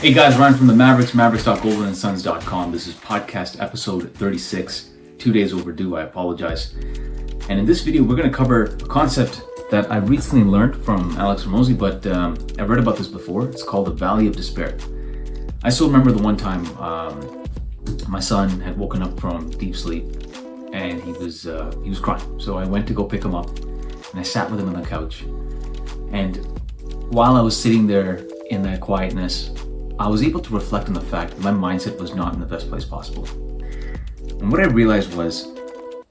Hey guys, Ryan from the Mavericks, mavericks.goldenandsons.com. This is podcast episode 36, 2 days overdue, I apologize. And in this video, we're going to cover a concept that I recently learned from Alex Hormozi, but I've read about this before. It's called the Valley of Despair. I still remember the one time my son had woken up from deep sleep and he was crying. So I went to go pick him up and I sat with him on the couch. And while I was sitting there in that quietness, I was able to reflect on the fact that my mindset was not in the best place possible. And what I realized was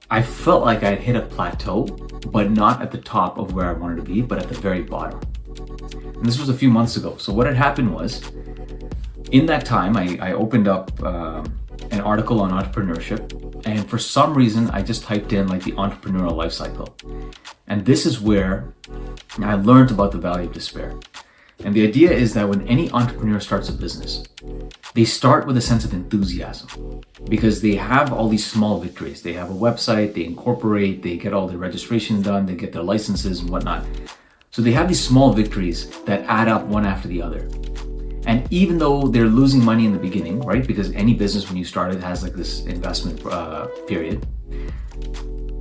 I felt like I had hit a plateau, but not at the top of where I wanted to be, but at the very bottom. And this was a few months ago. So what had happened was, in that time, I opened up an article on entrepreneurship. And for some reason, I just typed in like the entrepreneurial life cycle. And this is where I learned about the Valley of Despair. And the idea is that when any entrepreneur starts a business, they start with a sense of enthusiasm because they have all these small victories. They have a website, they incorporate, they get all their registration done, they get their licenses and whatnot. So they have these small victories that add up one after the other. And even though they're losing money in the beginning, right? Because any business when you start it has like this investment period.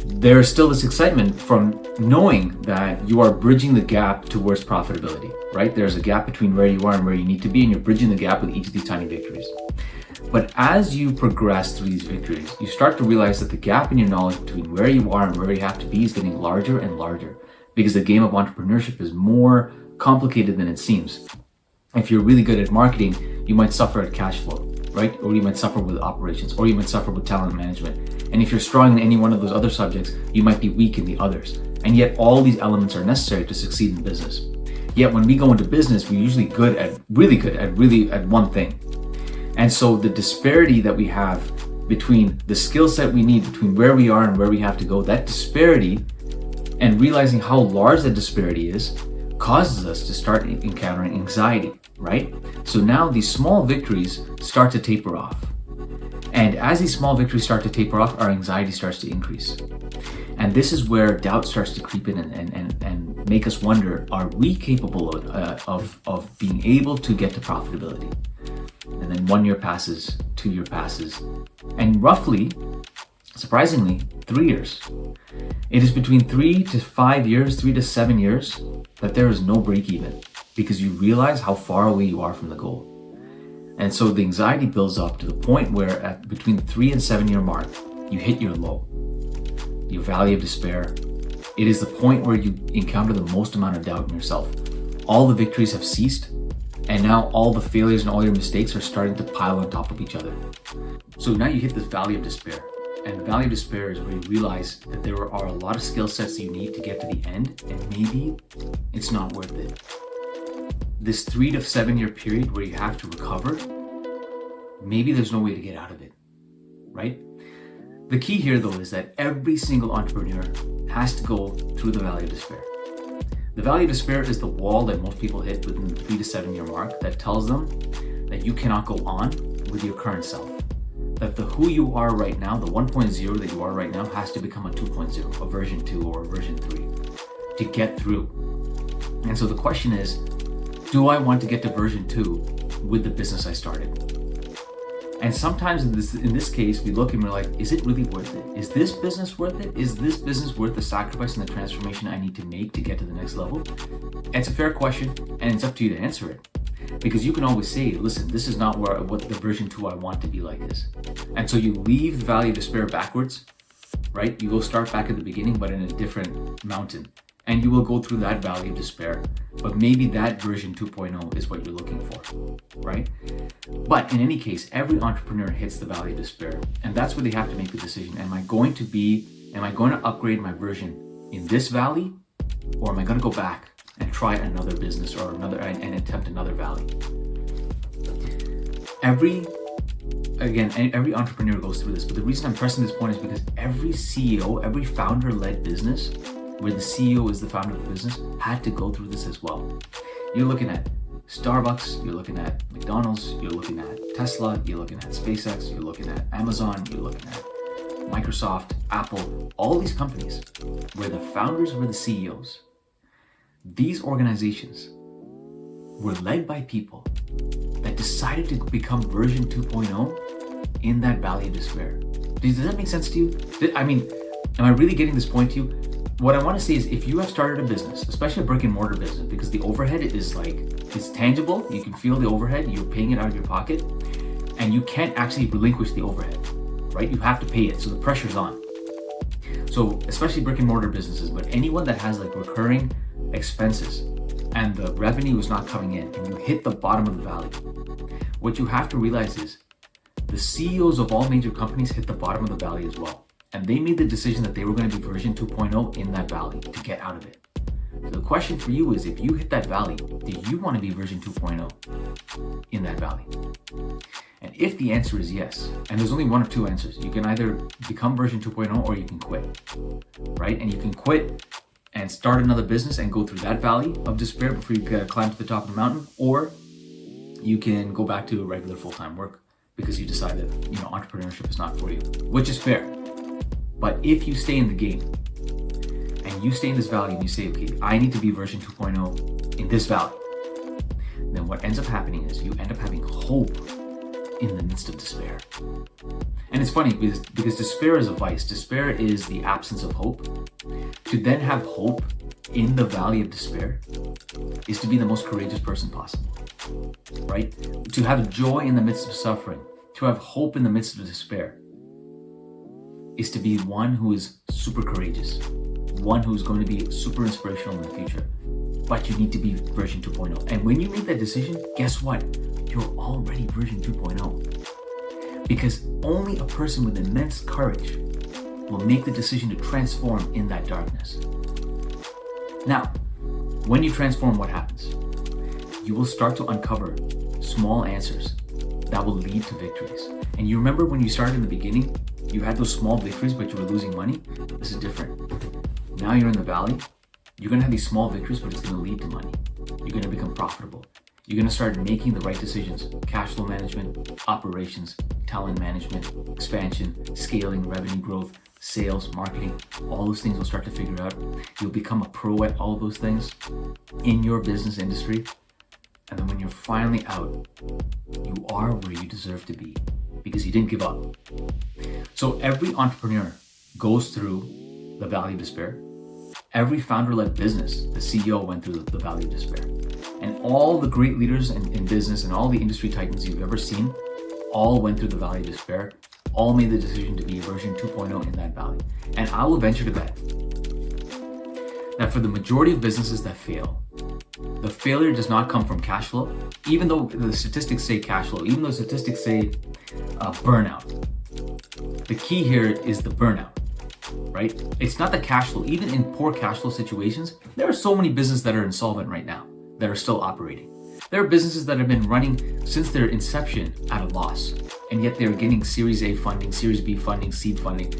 There's still this excitement from knowing that you are bridging the gap towards profitability, right? There's a gap between where you are and where you need to be, and you're bridging the gap with each of these tiny victories. But as you progress through these victories, you start to realize that the gap in your knowledge between where you are and where you have to be is getting larger and larger because the game of entrepreneurship is more complicated than it seems. If you're really good at marketing, you might suffer at cash flow, right? Or you might suffer with operations, or you might suffer with talent management. And if you're strong in any one of those other subjects, you might be weak in the others. And yet all these elements are necessary to succeed in business. Yet when we go into business, we're usually really good at one thing. And so the disparity that we have between the skill set we need, between where we are and where we have to go, that disparity, and realizing how large that disparity is, causes us to start encountering anxiety, right? So now these small victories start to taper off. And as these small victories start to taper off, our anxiety starts to increase. And this is where doubt starts to creep in and make us wonder, are we capable of being able to get to profitability? And then 1 year passes, 2 year passes, and roughly, surprisingly, 3 years. It is between 3 to 5 years, 3 to 7 years, that there is no break even because you realize how far away you are from the goal. And so the anxiety builds up to the point where at between the 3 and 7 year mark, you hit your low, your valley of despair. It is the point where you encounter the most amount of doubt in yourself. All the victories have ceased, and now all the failures and all your mistakes are starting to pile on top of each other. So now you hit this valley of despair. And the valley of despair is where you realize that there are a lot of skill sets that you need to get to the end, and maybe it's not worth it. This 3 to 7 year period where you have to recover, maybe there's no way to get out of it, right? The key here though is that every single entrepreneur has to go through the valley of despair. The valley of despair is the wall that most people hit within the 3 to 7 year mark that tells them that you cannot go on with your current self. That the who you are right now, the 1.0 that you are right now, has to become a 2.0, a version 2 or a version 3 to get through. And so the question is, do I want to get to version 2 with the business I started? And sometimes in this case, we look and we're like, is it really worth it? Is this business worth it? Is this business worth the sacrifice and the transformation I need to make to get to the next level? It's a fair question, and it's up to you to answer it. Because you can always say, listen, this is not what the version 2 I want to be like is. And so you leave the valley of despair backwards, right? You go start back at the beginning, but in a different mountain. And you will go through that valley of despair, but maybe that version 2.0 is what you're looking for, right? But in any case, every entrepreneur hits the valley of despair, and that's where they have to make the decision. Am I going to upgrade my version in this valley, or am I going to go back and try another business or and attempt another valley? Every entrepreneur goes through this, but the reason I'm pressing this point is because every CEO, every founder-led business, where the CEO is the founder of the business, had to go through this as well. You're looking at Starbucks, you're looking at McDonald's, you're looking at Tesla, you're looking at SpaceX, you're looking at Amazon, you're looking at Microsoft, Apple, all these companies where the founders were the CEOs. These organizations were led by people that decided to become version 2.0 in that valley of despair. Does that make sense to you? I mean, am I really getting this point to you? What I want to say is, if you have started a business, especially a brick and mortar business, because the overhead is it's tangible, you can feel the overhead, you're paying it out of your pocket, and you can't actually relinquish the overhead, right? You have to pay it, so the pressure's on. So especially brick and mortar businesses, but anyone that has like recurring expenses and the revenue is not coming in and you hit the bottom of the valley, what you have to realize is the CEOs of all major companies hit the bottom of the valley as well. And they made the decision that they were going to be version 2.0 in that valley to get out of it. So the question for you is, if you hit that valley, do you want to be version 2.0 in that valley? And if the answer is yes, and there's only one of two answers, you can either become version 2.0 or you can quit, right? And you can quit and start another business and go through that valley of despair before you climb to the top of the mountain, or you can go back to regular full-time work because you decide that, entrepreneurship is not for you, which is fair. But if you stay in the game and you stay in this valley and you say, okay, I need to be version 2.0 in this valley, then what ends up happening is you end up having hope in the midst of despair. And it's funny because despair is a vice. Despair is the absence of hope. To then have hope in the valley of despair is to be the most courageous person possible, right? To have joy in the midst of suffering, to have hope in the midst of despair, is to be one who is super courageous, one who's going to be super inspirational in the future. But you need to be version 2.0. And when you make that decision, guess what? You're already version 2.0. Because only a person with immense courage will make the decision to transform in that darkness. Now, when you transform, what happens? You will start to uncover small answers that will lead to victories. And you remember when you started in the beginning, you had those small victories, but you were losing money? This is different. Now you're in the valley. You're going to have these small victories, but it's going to lead to money. You're going to become profitable. You're going to start making the right decisions. Cash flow management, operations, talent management, expansion, scaling, revenue growth, sales, marketing. All those things will start to figure out. You'll become a pro at all of those things in your business industry. And then when you're finally out, you are where you deserve to be because you didn't give up. So every entrepreneur goes through the valley of despair. Every founder-led business, the CEO went through the valley of despair. And all the great leaders in business and all the industry titans you've ever seen all went through the valley of despair, all made the decision to be version 2.0 in that valley. And I will venture to bet that for the majority of businesses that fail, the failure does not come from cash flow, even though the statistics say cash flow, even though statistics say burnout. The key here is the burnout, right? It's not the cash flow. Even in poor cash flow situations, there are so many businesses that are insolvent right now that are still operating. There are businesses that have been running since their inception at a loss, and yet they're getting Series A funding, Series B funding, seed funding,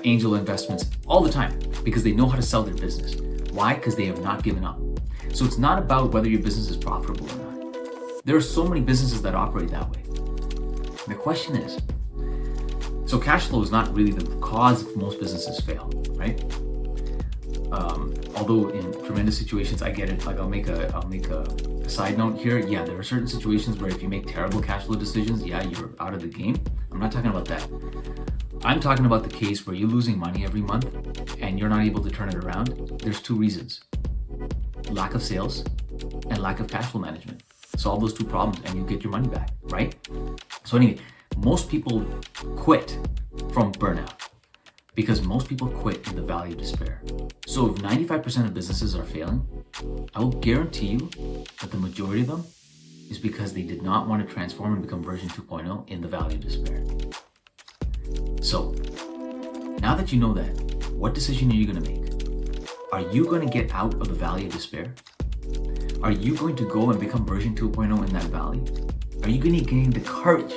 angel investments all the time because they know how to sell their business. Why? Because they have not given up. So it's not about whether your business is profitable or not. There are so many businesses that operate that way. The question is, so cash flow is not really the cause of most businesses fail, right? Although in tremendous situations, I get it. Like I'll make a side note here. Yeah, there are certain situations where if you make terrible cash flow decisions, yeah, you're out of the game. I'm not talking about that. I'm talking about the case where you're losing money every month and you're not able to turn it around. There's two reasons: lack of sales and lack of cash flow management. Solve those two problems and you get your money back, right? So anyway, most people quit from burnout because most people quit in the valley of despair. So if 95% of businesses are failing, I will guarantee you that the majority of them is because they did not want to transform and become version 2.0 in the valley of despair. So now that you know that, what decision are you going to make? Are you going to get out of the valley of despair? Are you going to go and become version 2.0 in that valley? Are you going to gain the courage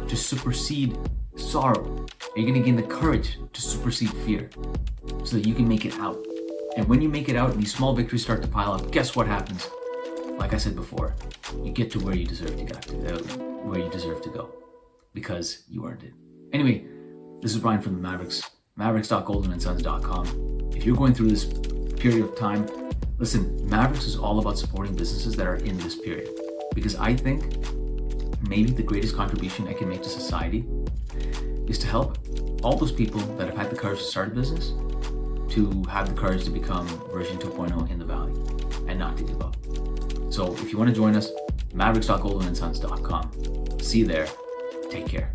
to supersede sorrow? Are you going to gain the courage to supersede fear so that you can make it out? And when you make it out and these small victories start to pile up, guess what happens? Like I said before, you get to where you deserve to go because you earned it. Anyway, this is Brian from the Mavericks, mavericks.goldenandsons.com. If you're going through this period of time, listen, Mavericks is all about supporting businesses that are in this period because I think maybe the greatest contribution I can make to society is to help all those people that have had the courage to start a business to have the courage to become version 2.0 in the valley and not to give up. So if you want to join us, mavericks.goldenandsons.com. See you there. Take care.